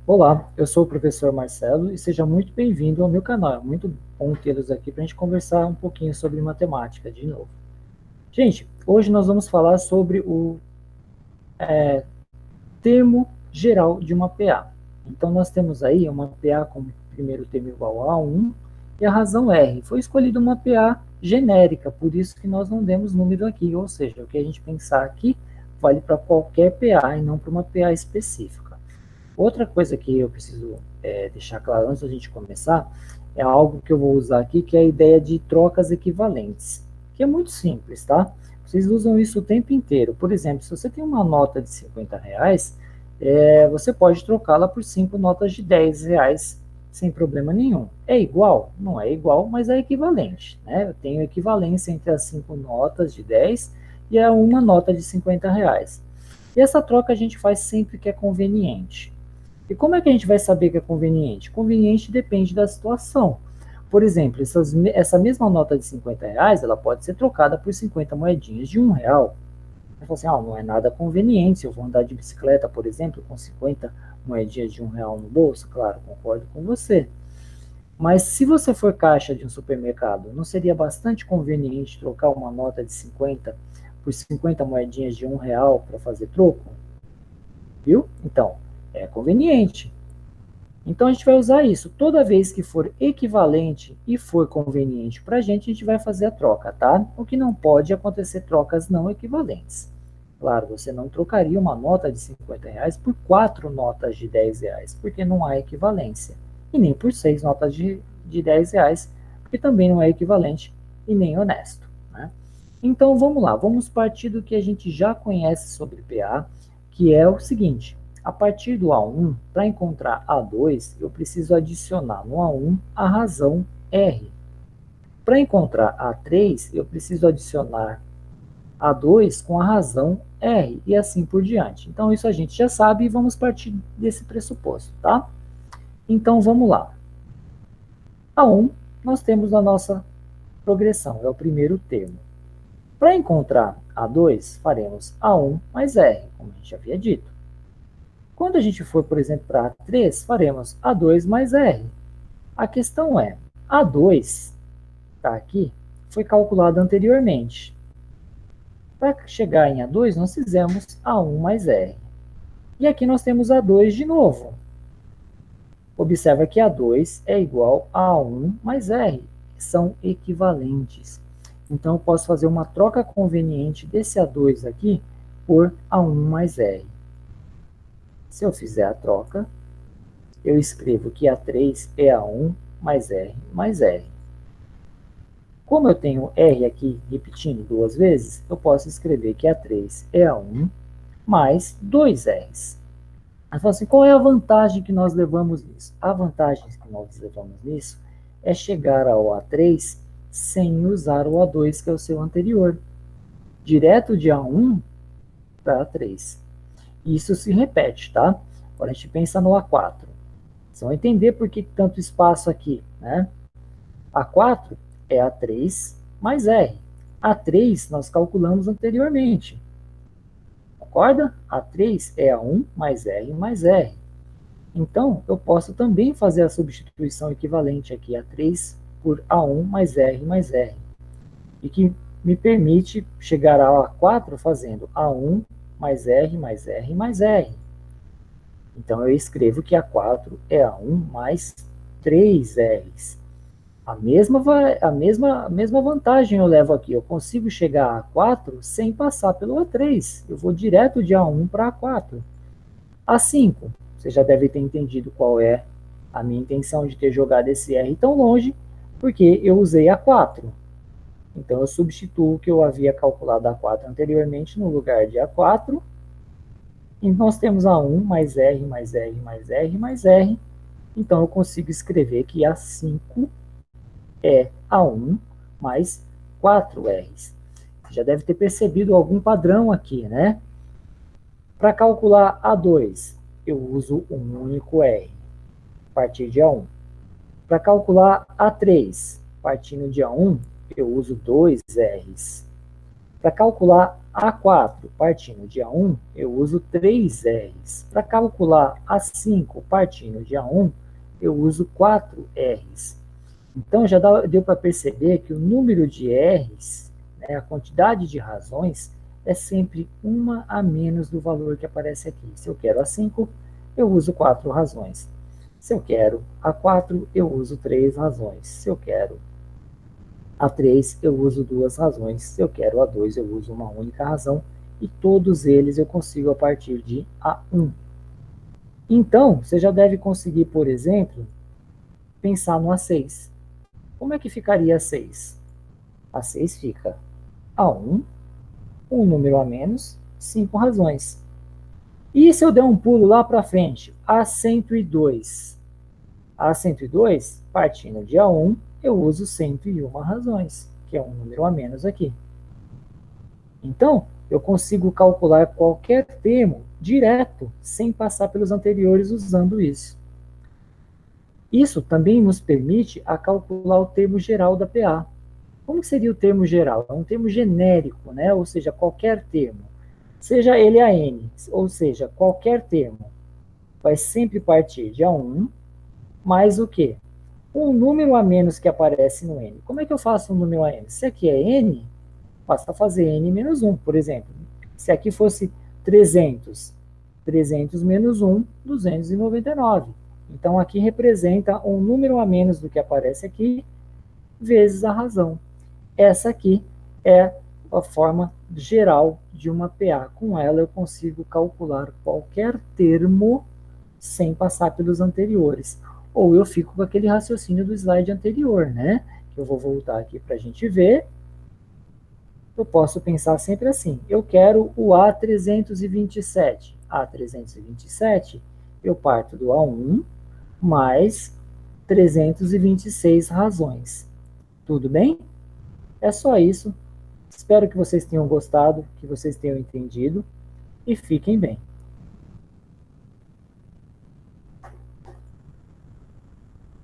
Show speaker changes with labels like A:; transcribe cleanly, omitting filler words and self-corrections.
A: Olá, eu sou o professor Marcelo e seja muito bem-vindo ao meu canal. É muito bom tê-los aqui para a gente conversar um pouquinho sobre matemática de novo. Gente, hoje nós vamos falar sobre o termo geral de uma PA. Então, nós temos aí uma PA com o primeiro termo igual a 1 e a razão R. Foi escolhida uma PA genérica, por isso que nós não demos número aqui, ou seja, o que a gente pensar aqui vale para qualquer PA e não para uma PA específica. Outra coisa que eu preciso deixar claro antes da gente começar é algo que eu vou usar aqui, que é a ideia de trocas equivalentes, que é muito simples, tá? Vocês usam isso o tempo inteiro. Por exemplo, se você tem uma nota de R$ 50, você pode trocá-la por 5 notas de R$ 10 sem problema nenhum. É igual? Não é igual, mas é equivalente, né? Eu tenho equivalência entre as 5 notas de 10 e a uma nota de R$ 50. E essa troca a gente faz sempre que é conveniente. E como é que a gente vai saber que é conveniente? Conveniente depende da situação. Por exemplo, essa mesma nota de R$ 50, ela pode ser trocada por 50 moedinhas de R$ 1. Você fala assim, não é nada conveniente, se eu vou andar de bicicleta, por exemplo, com 50 moedinhas de R$ 1 no bolso, claro, concordo com você. Mas se você for caixa de um supermercado, não seria bastante conveniente trocar uma nota de 50 por 50 moedinhas de R$ 1 para fazer troco? Viu? Então, é conveniente. Então a gente vai usar isso. Toda vez que for equivalente e for conveniente para a gente vai fazer a troca, tá? O que não pode acontecer trocas não equivalentes. Claro, você não trocaria uma nota de R$ 50 por 4 notas de R$ 10, porque não há equivalência. E nem por 6 notas de R$ 10, porque também não é equivalente e nem honesto, né? Então vamos lá, vamos partir do que a gente já conhece sobre PA, que é o seguinte: a partir do A1, para encontrar A2, eu preciso adicionar no A1 a razão R. Para encontrar A3, eu preciso adicionar A2 com a razão R, e assim por diante. Então, isso a gente já sabe e vamos partir desse pressuposto, tá? Então, vamos lá. A1, nós temos a nossa progressão, é o primeiro termo. Para encontrar A2, faremos A1 mais R, como a gente havia dito. Quando a gente for, por exemplo, para A3, faremos A2 mais R. A questão é, A2, está aqui, foi calculado anteriormente. Para chegar em A2, nós fizemos A1 mais R. E aqui nós temos A2 de novo. Observa que A2 é igual a A1 mais R. São equivalentes. Então, eu posso fazer uma troca conveniente desse A2 aqui por A1 mais R. Se eu fizer a troca, eu escrevo que A3 é A1 mais R mais R. Como eu tenho R aqui repetindo duas vezes, eu posso escrever que A3 é A1 mais 2Rs. Aí fala assim, qual é a vantagem que nós levamos nisso? A vantagem que nós levamos nisso é chegar ao A3 sem usar o A2, que é o seu anterior. Direto de A1 para A3. Isso se repete, tá? Agora a gente pensa no A4. Vocês vão entender por que tanto espaço aqui, né? A4 é A3 mais R. A3 nós calculamos anteriormente. Concorda? A3 é A1 mais R mais R. Então, eu posso também fazer a substituição equivalente aqui, A3 por A1 mais R mais R. E que me permite chegar ao A4 fazendo A1 mais R mais R mais R. Então, eu escrevo que A4 é A1 mais 3Rs. A mesma vantagem eu levo aqui. Eu consigo chegar a A4 sem passar pelo A3. Eu vou direto de A1 para A4. A5, você já deve ter entendido qual é a minha intenção de ter jogado esse R tão longe, porque eu usei A4. Então, eu substituo o que eu havia calculado A4 anteriormente no lugar de A4. E nós temos A1 mais R mais R mais R mais R. Então, eu consigo escrever que A5 é A1 mais 4Rs. Você já deve ter percebido algum padrão aqui, né? Para calcular A2, eu uso um único R, a partir de A1. Para calcular A3, partindo de A1, eu uso dois Rs. Para calcular A4 partindo de A1, eu uso 3 R's. Para calcular A5 partindo de A1, eu uso 4 R's. Então, já deu para perceber que o número de R's, né, a quantidade de razões, é sempre uma a menos do valor que aparece aqui. Se eu quero A5, eu uso 4 razões. Se eu quero A4, eu uso 3 razões. Se eu quero A3, eu uso 2 razões. Se eu quero A2, eu uso uma única razão. E todos eles eu consigo a partir de A1. Então, você já deve conseguir, por exemplo, pensar no A6. Como é que ficaria A6? A6 fica A1, um número a menos, 5 razões. E se eu der um pulo lá para frente, A102? A102, partindo de A1, eu uso 101 razões, que é um número a menos aqui. Então, eu consigo calcular qualquer termo direto, sem passar pelos anteriores usando isso. Isso também nos permite a calcular o termo geral da PA. Como seria o termo geral? É um termo genérico, né? Ou seja, qualquer termo. Seja ele a n, ou seja, qualquer termo vai sempre partir de A1 mais o quê? Um número a menos que aparece no n. Como é que eu faço um número a menos? Se aqui é n, basta fazer n menos 1, por exemplo. Se aqui fosse 300, 300 menos 1, 299. Então, aqui representa um número a menos do que aparece aqui, vezes a razão. Essa aqui é a forma geral de uma PA. Com ela, eu consigo calcular qualquer termo sem passar pelos anteriores. Ou eu fico com aquele raciocínio do slide anterior, né? Que eu vou voltar aqui para a gente ver. Eu posso pensar sempre assim, eu quero o A327. A327, eu parto do A1 mais 326 razões. Tudo bem? É só isso. Espero que vocês tenham gostado, que vocês tenham entendido e fiquem bem.